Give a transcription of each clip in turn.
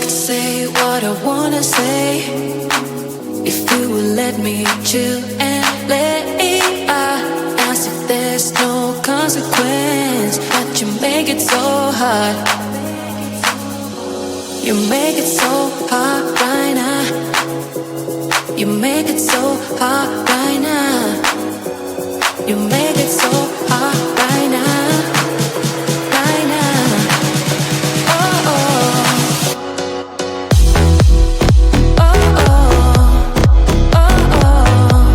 could say what I wanna say, if you would let me chill and lay, as if there's no consequence. But you make it so hard. You make it so hard right now. You make it so hard right now. You make it so hard right now. Right now. Oh, oh. Oh, oh. Oh, oh.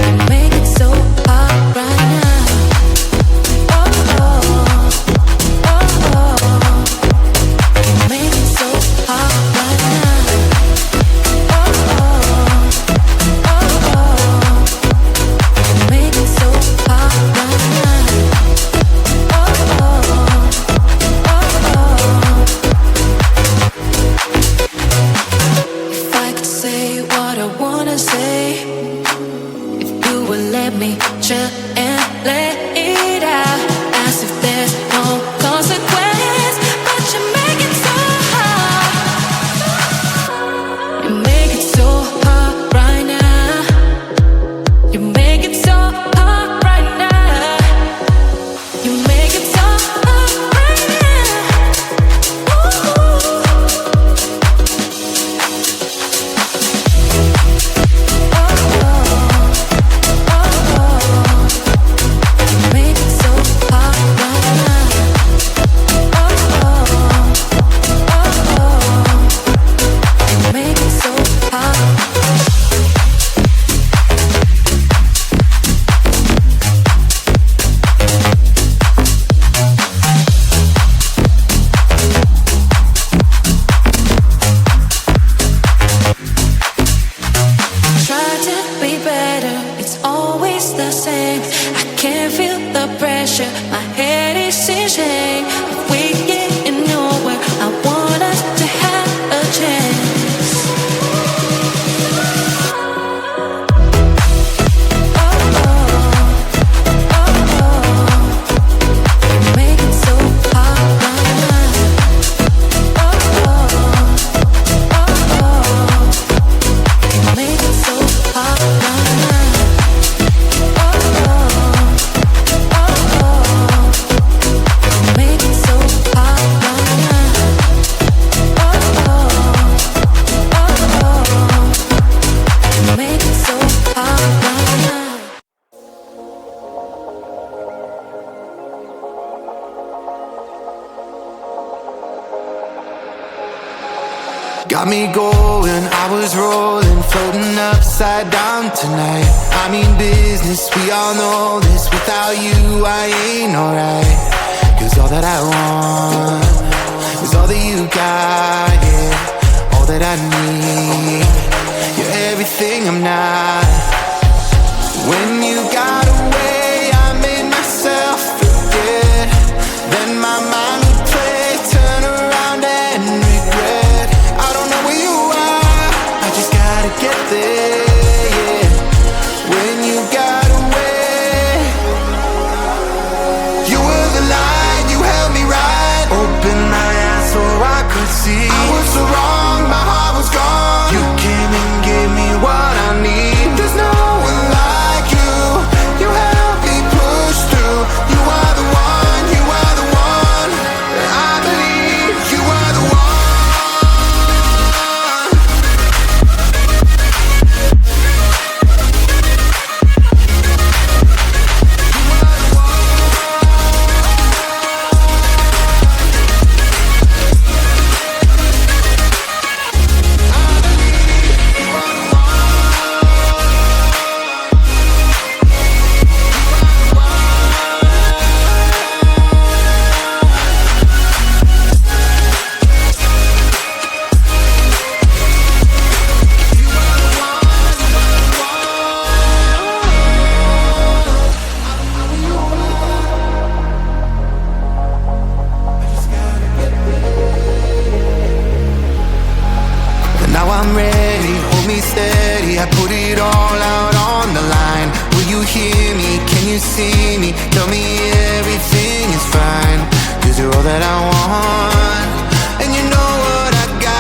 You make it so hard right now. Oh, oh. Oh, oh. You make it so hard right now. Oh, oh. Oh, oh. You make it so hard right now. Oh, oh. Oh, oh. If I could say what I wanna say, if you would let me chill and lay it out, as if there's no consequence. But you make it so hard. You make it so hard right now. You make it so hard right now. You make it so hard right now. Ooh. Make it so hard right now. Make it so hard. Try to be better, it's always the same. I can't feel the pressure, my head is in shame. If we get nowhere, I want us to have a chance. Oh, oh, oh, oh. You make it so hard right now. Oh, oh, oh, oh. You make it so hard right now. Oh, oh, oh, oh. You make it so hard right now. Oh, oh, oh, oh. You make it so hard right now. Got me going, I was rolling, floating upside down tonight. I mean business, we all know this. Without you, I ain't alright. Cause all that I want is all that you got, yeah. All that I need, you're everything I'm not. When you got away, I made myself forget. Then my mind would play, turn around and regret. I don't know where you are, I just gotta get there, yeah. When you got away, you were the light, you held me right. Open my eyes so I could see. I was so wrong, my heart was gone. You came and gave me what I need. There's no one like you. You helped me push through. You are the one, you are the one. I believe you are the one. Now I'm ready, hold me steady. I put it all out on the line. Will you hear me? Can you see me? Tell me everything is fine. Cause you're all that I want. And you know what I got.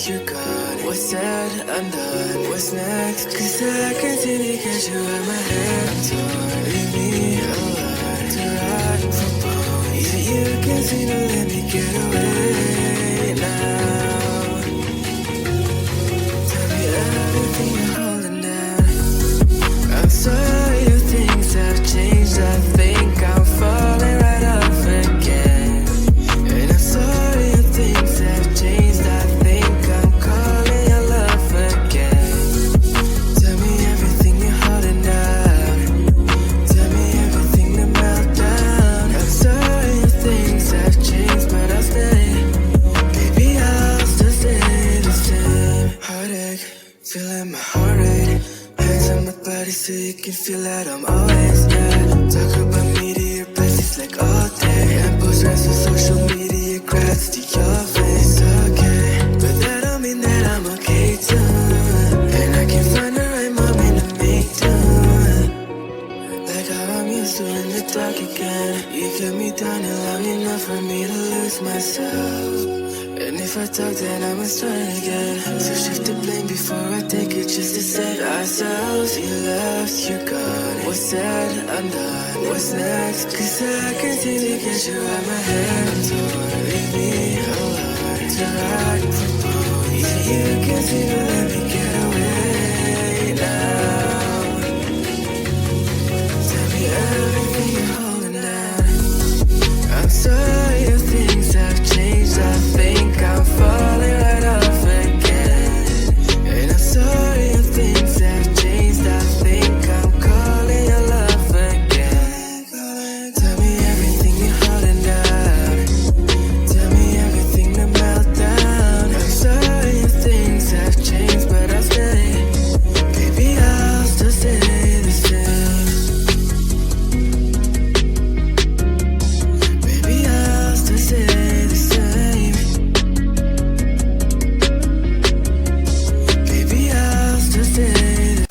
left, you're gone. What's said, undone, what's next? Cause I can't seem to get you out my head. I'm torn, leave me alone to rot for bone. Yeah, you can seem to let me get away now. Tell me everything you're holding down. I'm sorry if things have changed. I think I'm falling right off again. And I'm sorry if things have changed. I think I'm calling your love again. Tell me everything you're holding down. Tell me everything to melt down. I'm sorry if things have changed, but I'll stay. Baby, I'll still stay the same. Heartache, feeling my heart rate. Hands on my body so you can feel that I'm always there. Talk about me to your besties like all day. And post rest on social media, grabs to your face. Okay, but that don't mean that I'm okay too. And I can find the right moment to make do. Like how I'm used to in the dark again. You kept me down long enough for me to lose myself. And if I talk, then I must try again. So shift the blame before I take it, just to save ourselves. You left, you're gone. What's said, undone, what's next? Cause I can't seem to get you out my head. I'm torn, leave me alone to rot for bone. Yeah, you can seem to let me get away now. Tell me everything you're holding down. I'm sorry if things have changed. I think I'm falling right off again. And I'm sorry if things have changed. I think I'm calling your love again. Tell me everything you're holding down. Tell me everything to melt down. I'm sorry if things have changed, but I'll stay. Baby, I'll still stay the same. Baby, I'll still stay the same. Baby, I'll still stay the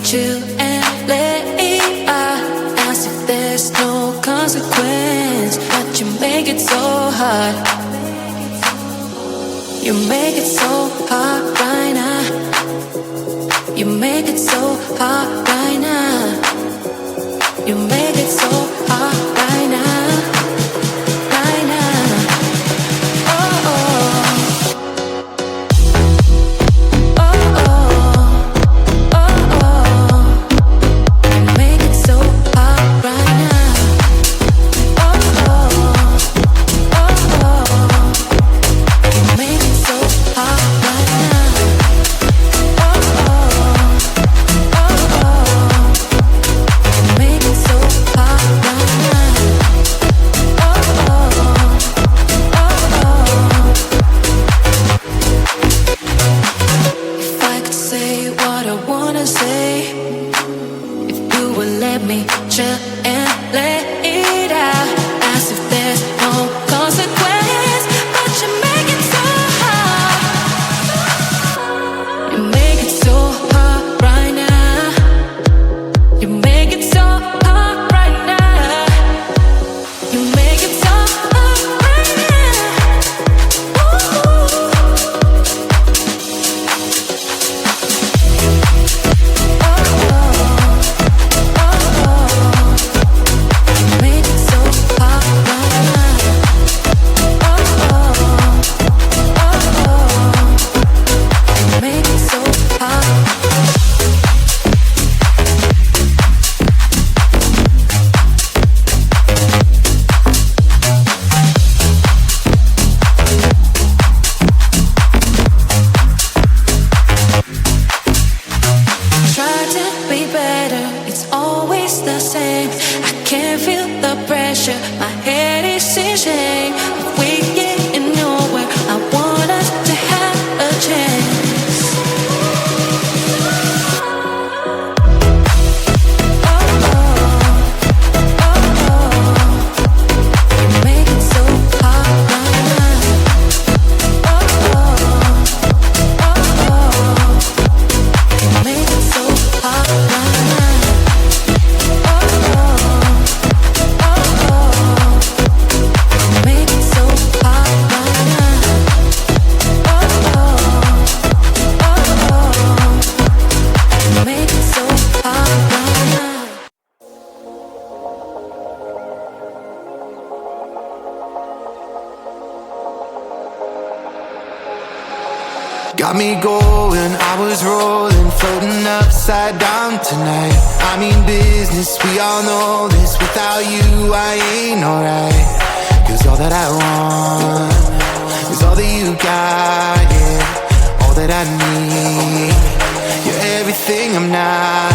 chill and let it out. As if there's no consequence, but you make it so hard. You make it so hard right now. You make it so hard right now. You make it so hard right now. Right now. Oh, oh. Oh, oh. Oh, oh. You make it so hard right now. wanna say. If you would let me chill and let it out, as if there's no consequence, but you make it so hard. You make it so hard right now. You make it so hard right now. You make it so hard right now. Make it so hard right now. Make it so hard. Try to be better, it's always the same. I can't feel the pressure, my head is in shame. If we get nowhere, I want us to have a chance. Make it so hard right now. Make it so hard right now. Make it so hard right now. Make it so hard right now. Got me going, I was rolling, floating upside down tonight. I mean business, we all know this. Without you, I ain't alright. Cause all that I want is all that you got, yeah. All that I need, you're everything I'm not.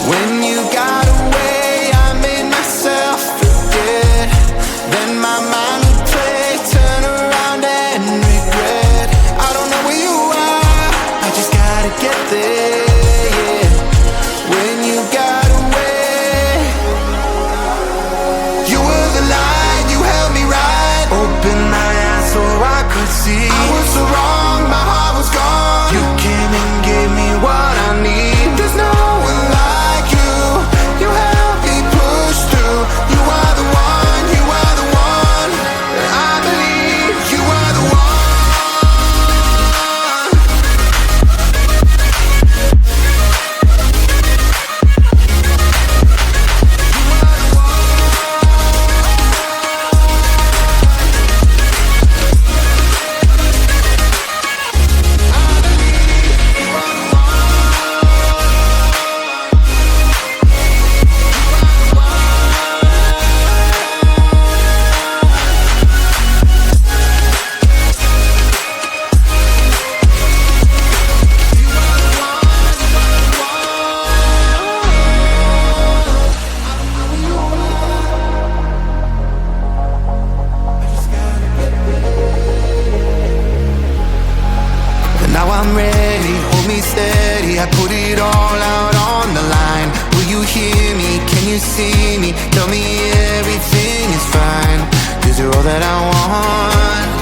When you got away, I made myself forget. Then my mind would play, turn around and regret. I don't know where you are, I just gotta get there, yeah. When you got away, you were the light, you held me right. Open my eyes so I could see. I was so wrong, my heart was gone. You came and gave me what I need. There's no one like you. You helped me push through. You are the one, you are the one. I believe you are the one. And now I'm ready, hold me steady. I put it all out on the line. Will you hear me? Can you see me? Tell me everything is fine. Cause you're all that I want.